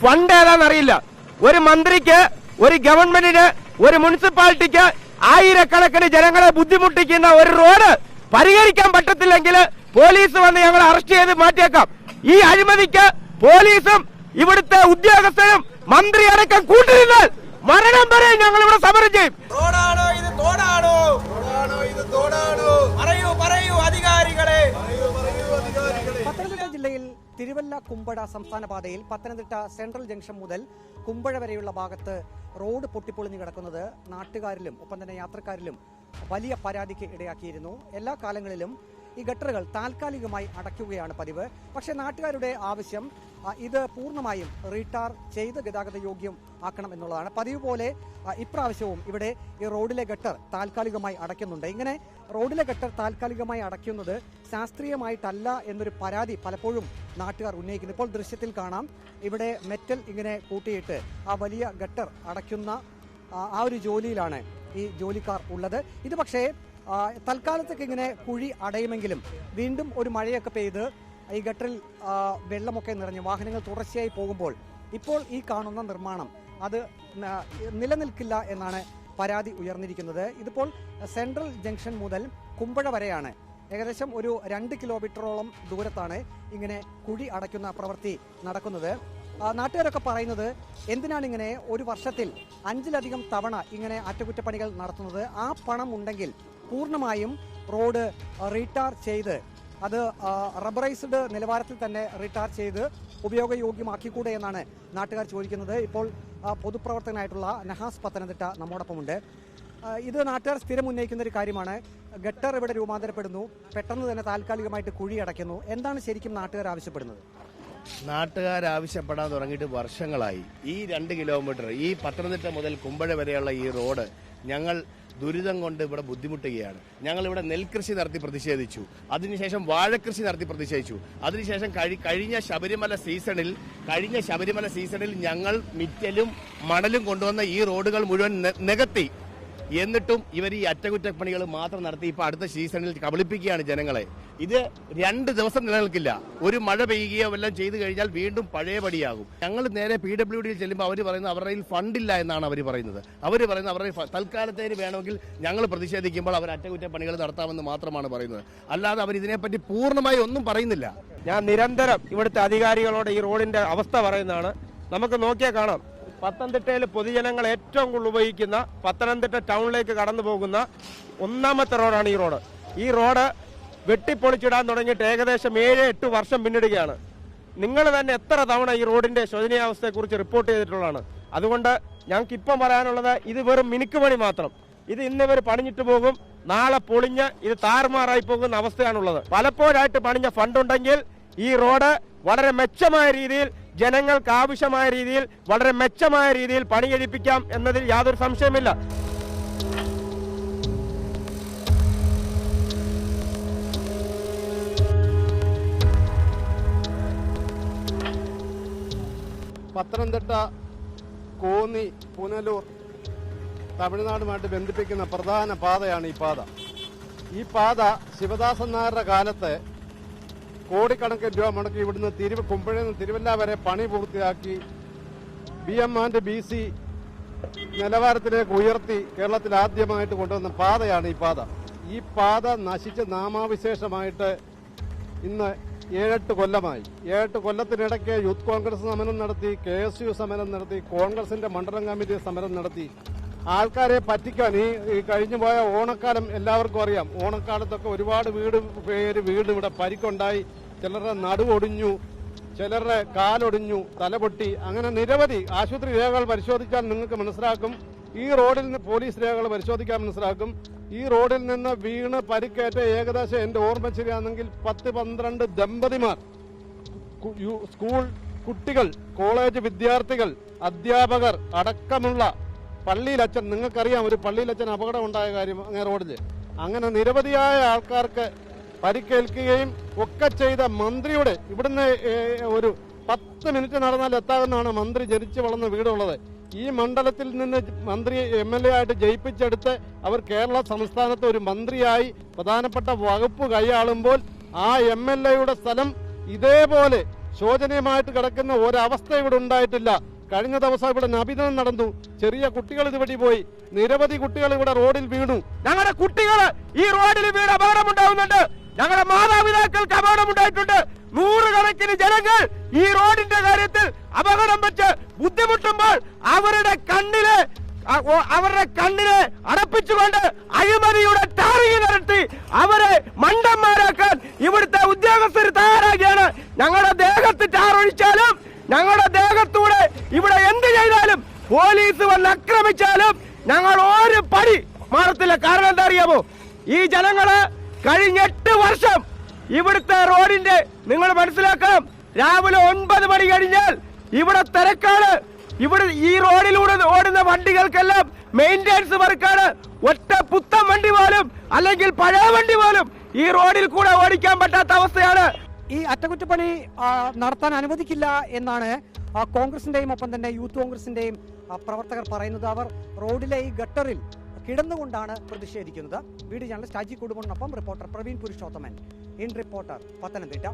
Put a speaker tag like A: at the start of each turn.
A: Fund ഏതാണെന്നറിയില്ല. ഒരു മന്ത്രിക്ക്, ഒരു ഗവൺമെന്റിന്, ഒരു മുനിസിപ്പാലിറ്റിക്ക് ആയിരക്കണക്കിന് ജനങ്ങളെ ബുദ്ധിമുട്ടിക്കുന്ന ഒരു റോഡ് പരിഹരിക്കാൻ പറ്റത്തില്ലെങ്കിൽ പോലീസ് വന്ന് ഞങ്ങളെ അറസ്റ്റ് ചെയ്ത് മാറ്റിയേക്കാം. ഈ അഴിമതിക്ക് പോലീസും ഇവിടുത്തെ ഉദ്യോഗസ്ഥരും മന്ത്രി അടക്കം കൂട്ടുനിന്നാൽ മരണം വരെ ഞങ്ങൾ ഇവിടെ സമരം ചെയ്യും.
B: റോഡാണോ ഇത്, തോടാണോ? റോഡാണോ ഇത്, തോടാണോ? പറയൂ പറയൂ അധികാരികളെ.
C: പത്തനംതിട്ട ജില്ലയിൽ തിരുവല്ല കുമ്പഴ സംസ്ഥാന പാതയിൽ പത്തനംതിട്ട സെൻട്രൽ ജംഗ്ഷൻ മുതൽ കുമ്പഴ വരെയുള്ള ഭാഗത്ത് റോഡ് പൊട്ടിപ്പൊളിഞ്ഞു കിടക്കുന്നത് നാട്ടുകാരിലും ഒപ്പം തന്നെ യാത്രക്കാരിലും വലിയ പരാതിക്ക് ഇടയാക്കിയിരുന്നു. എല്ലാ കാലങ്ങളിലും ഈ ഗട്ടറുകൾ താൽക്കാലികമായി അടയ്ക്കുകയാണ് പതിവ്. പക്ഷേ നാട്ടുകാരുടെ ആവശ്യം ഇത് പൂർണ്ണമായും റീടാർ ചെയ്ത് ഗതാഗത യോഗ്യം ആക്കണം എന്നുള്ളതാണ്. പതിവ് പോലെ ഇപ്രാവശ്യവും ഇവിടെ ഈ റോഡിലെ ഗട്ടർ താൽക്കാലികമായി അടയ്ക്കുന്നുണ്ട്. ഇങ്ങനെ റോഡിലെ ഗട്ടർ താൽക്കാലികമായി അടയ്ക്കുന്നത് ശാസ്ത്രീയമായിട്ടല്ല എന്നൊരു പരാതി പലപ്പോഴും നാട്ടുകാർ ഉന്നയിക്കുന്നു. ഇപ്പോൾ ദൃശ്യത്തിൽ കാണാം, ഇവിടെ മെറ്റൽ ഇങ്ങനെ കൂട്ടിയിട്ട് ആ വലിയ ഗട്ടർ അടയ്ക്കുന്ന ആ ഒരു ജോലിയിലാണ് ഈ ജോലിക്കാർ ഉള്ളത്. ഇത് പക്ഷേ തൽക്കാലത്തേക്ക് ഇങ്ങനെ കുഴി അടയുമെങ്കിലും വീണ്ടും ഒരു മഴയൊക്കെ പെയ്ത് ഈ ഗട്ടറിൽ വെള്ളമൊക്കെ നിറഞ്ഞ് വാഹനങ്ങൾ തുടർച്ചയായി പോകുമ്പോൾ ഇപ്പോൾ ഈ കാണുന്ന നിർമ്മാണം അത് നിലനിൽക്കില്ല എന്നാണ് പരാതി ഉയർന്നിരിക്കുന്നത്. ഇതിപ്പോൾ സെൻട്രൽ ജംഗ്ഷൻ മുതൽ കുമ്പഴ വരെയാണ്. ഏകദേശം ഒരു 2 കിലോമീറ്ററോളം ദൂരത്താണ് ഇങ്ങനെ കുഴി അടയ്ക്കുന്ന പ്രവൃത്തി നടക്കുന്നത്. നാട്ടുകാരൊക്കെ പറയുന്നത് എന്തിനാണ് ഇങ്ങനെ ഒരു വർഷത്തിൽ 5-ലധികം തവണ ഇങ്ങനെ അറ്റകുറ്റപ്പണികൾ നടത്തുന്നത്? ആ പണം ഉണ്ടെങ്കിൽ പൂർണ്ണമായും റോഡ് റീടാർ ചെയ്ത് അത് റബ്ബറൈസ്ഡ് നിലവാരത്തിൽ തന്നെ റീടാർ ചെയ്ത് ഉപയോഗയോഗ്യമാക്കിക്കൂടെ എന്നാണ് നാട്ടുകാർ ചോദിക്കുന്നത്. ഇപ്പോൾ പൊതുപ്രവർത്തകനായിട്ടുള്ള നഹാസ് പത്തനംതിട്ട നമ്മോടൊപ്പമുണ്ട്. ഇത് നാട്ടുകാർ സ്ഥിരം ഉന്നയിക്കുന്ന ഒരു കാര്യമാണ്. ഗട്ടർ ഇവിടെ രൂപാന്തരപ്പെടുന്നു, പെട്ടെന്ന് തന്നെ താൽക്കാലികമായിട്ട് കുഴി അടയ്ക്കുന്നു. എന്താണ് ശരിക്കും നാട്ടുകാർ ആവശ്യപ്പെടുന്നത്?
D: നാട്ടുകാരാവശ്യപ്പെടാൻ തുടങ്ങിയിട്ട് വർഷങ്ങളായി. ഈ 2 കിലോമീറ്റർ, ഈ പത്തനംതിട്ട മുതൽ കുമ്പഴ വരെയുള്ള ഈ റോഡ് ഞങ്ങൾ ദുരിതം കൊണ്ട് ഇവിടെ ബുദ്ധിമുട്ടുകയാണ്. ഞങ്ങളിവിടെ നെൽകൃഷി നടത്തി പ്രതിഷേധിച്ചു, അതിനുശേഷം വാഴകൃഷി നടത്തി പ്രതിഷേധിച്ചു, അതിനുശേഷം കഴിഞ്ഞ ശബരിമല സീസണിൽ ഞങ്ങൾ മിറ്റലും മണലും കൊണ്ടുവന്ന ഈ റോഡുകൾ മുഴുവൻ നികത്തി. എന്നിട്ടും ഇവർ ഈ അറ്റകുറ്റപ്പണികൾ മാത്രം നടത്തി ഇപ്പോൾ അടുത്ത സീസണിൽ കബളിപ്പിക്കുകയാണ് ജനങ്ങളെ. ഇത് 2 ദിവസം നിലനിൽക്കില്ല. ഒരു മഴ പെയ്യുകയോ വല്ലതും ചെയ്തു കഴിഞ്ഞാൽ വീണ്ടും പഴയപടിയാകും. ഞങ്ങൾ നേരെ PWD ചെല്ലുമ്പോൾ അവർ പറയുന്നത് അവരുടെ കയ്യിൽ ഫണ്ടില്ല എന്നാണ് അവർ പറയുന്നത്. അവരുടെ തൽക്കാലത്തേന് വേണമെങ്കിൽ ഞങ്ങൾ പ്രതിഷേധിക്കുമ്പോൾ അവർ അറ്റകുറ്റപ്പണികൾ നടത്താമെന്ന് മാത്രമാണ് പറയുന്നത്. അല്ലാതെ അവർ ഇതിനെപ്പറ്റി പൂർണ്ണമായി ഒന്നും പറയുന്നില്ല.
A: ഞാൻ നിരന്തരം ഇവിടുത്തെ അധികാരികളോട് ഈ റോഡിന്റെ അവസ്ഥ പറയുന്നതാണ്. നമുക്ക് നോക്കിയാൽ കാണാം, പത്തനംതിട്ടയിൽ പൊതുജനങ്ങൾ ഏറ്റവും കൂടുതൽ ഉപയോഗിക്കുന്ന പത്തനംതിട്ട ടൗണിലേക്ക് കടന്നു പോകുന്ന 1ാമത്തെ റോഡാണ് ഈ റോഡ്. ഈ റോഡ് വെട്ടിപ്പൊളിച്ചിടാൻ തുടങ്ങിയിട്ട് ഏകദേശം 7-8 വർഷം പിന്നിടുകയാണ്. നിങ്ങൾ തന്നെ എത്ര തവണ ഈ റോഡിന്റെ ശോചനീയാവസ്ഥയെക്കുറിച്ച് റിപ്പോർട്ട് ചെയ്തിട്ടുള്ളതാണ്. അതുകൊണ്ട് ഞങ്ങൾക്ക് ഇപ്പം പറയാനുള്ളത്, ഇത് വെറും മിനുക്കുപണി മാത്രം. ഇത് ഇന്നിവർ പണിഞ്ഞിട്ട് പോകും, നാളെ പൊളിഞ്ഞ് ഇത് താറുമാറായി പോകുന്ന അവസ്ഥയാണുള്ളത്. പലപ്പോഴായിട്ട് പണിഞ്ഞ ഫണ്ടുണ്ടെങ്കിൽ ഈ റോഡ് വളരെ മെച്ചമായ രീതിയിൽ, ജനങ്ങൾക്ക് ആവശ്യമായ രീതിയിൽ, വളരെ മെച്ചമായ രീതിയിൽ പണി കഴിപ്പിക്കാം എന്നതിൽ യാതൊരു സംശയമില്ല.
E: പത്തനംതിട്ട, കോന്നി, പുനലൂർ, തമിഴ്നാടുമായിട്ട് ബന്ധിപ്പിക്കുന്ന പ്രധാന പാതയാണ് ഈ പാത. ഈ പാത ശിവദാസൻ നായരുടെ കാലത്ത് കോടിക്കണക്കിന് രൂപ മുടക്കി ഇവിടുന്ന് കുമ്പഴയിൽ നിന്ന് തിരുവല്ല വരെ പണി പൂർത്തിയാക്കി BM&BC നിലവാരത്തിലേക്ക് ഉയർത്തി കേരളത്തിൽ ആദ്യമായിട്ട് കൊണ്ടുവന്ന പാതയാണ് ഈ പാത. ഈ പാത നശിച്ച് നാമാവിശേഷമായിട്ട് ഇന്ന് 7-8 കൊല്ലമായി. 7-8 കൊല്ലത്തിനിടയ്ക്ക് യൂത്ത് കോൺഗ്രസ് സമരം നടത്തി, KSU സമരം നടത്തി, കോൺഗ്രസിന്റെ മണ്ഡലം കമ്മിറ്റി സമരം നടത്തി. ആൾക്കാരെ പറ്റിക്കാൻ ഈ കഴിഞ്ഞു പോയ ഓണക്കാലം എല്ലാവർക്കും അറിയാം. ഓണക്കാലത്തൊക്കെ ഒരുപാട് വീട് ഇവിടെ പരിക്കുണ്ടായി. ചിലരുടെ നടുവൊടിഞ്ഞു, ചിലരുടെ കാലൊടിഞ്ഞു, തലപൊട്ടി, അങ്ങനെ നിരവധി ആശുപത്രി രേഖകൾ പരിശോധിച്ചാൽ നിങ്ങൾക്ക് മനസ്സിലാക്കും. ഈ റോഡിൽ നിന്ന് പോലീസ് രേഖകൾ പരിശോധിക്കാൻ മനസ്സിലാക്കും. ഈ റോഡിൽ നിന്ന് വീണ് പരിക്കേറ്റ ഏകദേശം എന്റെ ഓർമ്മ ശരിയാണെങ്കിൽ 10-12 ദമ്പതിമാർ, സ്കൂൾ കുട്ടികൾ, കോളേജ് വിദ്യാർത്ഥികൾ, അധ്യാപകർ അടക്കമുള്ള പള്ളിയിലച്ഛൻ, നിങ്ങൾക്കറിയാം ഒരു പള്ളിയിലച്ഛൻ അപകടം ഉണ്ടായ കാര്യം അങ്ങനെ റോഡിൽ. അങ്ങനെ നിരവധിയായ ആൾക്കാർക്ക് പരിക്കേൽക്കുകയും ഒക്കെ ചെയ്ത മന്ത്രിയുടെ, ഇവിടുന്ന് ഒരു 10 മിനിറ്റ് നടന്നാൽ എത്താവുന്നതാണ് മന്ത്രി ജനിച്ചു വളർന്ന വീടുള്ളത്. ഈ മണ്ഡലത്തിൽ നിന്ന് മന്ത്രി MLA ആയിട്ട് ജയിപ്പിച്ചെടുത്ത് അവർ കേരള സംസ്ഥാനത്ത് ഒരു മന്ത്രിയായി പ്രധാനപ്പെട്ട വകുപ്പ് കൈയാളുമ്പോൾ ആ MLAയുടെ സ്ഥലം ഇതേപോലെ ശോചനീയമായിട്ട് കിടക്കുന്ന ഒരവസ്ഥ ഇവിടെ ഉണ്ടായിട്ടില്ല. കഴിഞ്ഞ ദിവസം ഇവിടെ നബിദിനം നടന്നു. ചെറിയ കുട്ടികൾ ഇതുവഴി പോയി. നിരവധി കുട്ടികൾ ഇവിടെ റോഡിൽ വീണു.
A: ഞങ്ങളുടെ കുട്ടികൾ ഈ റോഡിൽ വീണ് അപകടമുണ്ടാവുന്നുണ്ട്. ഞങ്ങളുടെ മാതാപിതാക്കൾക്ക് അപകടമുണ്ടായിട്ടുണ്ട്. നൂറുകണക്കിന് ജനങ്ങൾ ഈ റോഡിന്റെ കാര്യത്തിൽ അപകടം വെച്ച് ബുദ്ധിമുട്ടുമ്പോൾ അവരുടെ കണ്ണിനെ അടപ്പിച്ചുകൊണ്ട് അഴിമതിയുടെ ടാറിങ് നടത്തി അവരെ മണ്ടന്മാരാക്കാൻ ഇവിടുത്തെ ഉദ്യോഗസ്ഥർ തയ്യാറാക്കിയാണ്. ഞങ്ങളുടെ ദേഹത്ത് ടാറൊഴിച്ചാലും ഞങ്ങളുടെ ദേഹത്തൂടെ ഇവിടെ എന്ത് ചെയ്താലും പോലീസ് വന്ന് ആക്രമിച്ചാലും ഞങ്ങൾ ഒരു പടി മാറത്തില്ല. കാരണം എന്താ അറിയാമോ? ഈ ജനങ്ങള് കഴിഞ്ഞ 8 വർഷം ഇവിടുത്തെ റോഡിന്റെ നിങ്ങൾ മനസ്സിലാക്കാം. രാവിലെ 9 മണി കഴിഞ്ഞാൽ ഇവിടെ തിരക്കാണ്. ഇവിടെ ഈ റോഡിലൂടെ ഓടുന്ന വണ്ടികൾക്കെല്ലാം മെയിൻ്റെനൻസ് വർക്കാണ്. ഒറ്റ പുത്തൻ വണ്ടി പോലും അല്ലെങ്കിൽ പഴയ വണ്ടി പോലും ഈ റോഡിൽ കൂടെ ഓടിക്കാൻ പറ്റാത്ത അവസ്ഥയാണ്.
C: ഈ അറ്റകുറ്റപ്പണി നടത്താൻ അനുവദിക്കില്ല എന്നാണ് കോൺഗ്രസിന്റെയും ഒപ്പം തന്നെ യൂത്ത് കോൺഗ്രസിന്റെയും പ്രവർത്തകർ പറയുന്നത്. അവർ റോഡിലെ ഈ ഗട്ടറിൽ കിടന്നുകൊണ്ടാണ് പ്രതിഷേധിക്കുന്നത്. വീഡിയോ ജേർണലിസ്റ്റ് അജി കുടുംബനൊപ്പം reporter Praveen Purushothaman. In reporter, Pathanamthitta.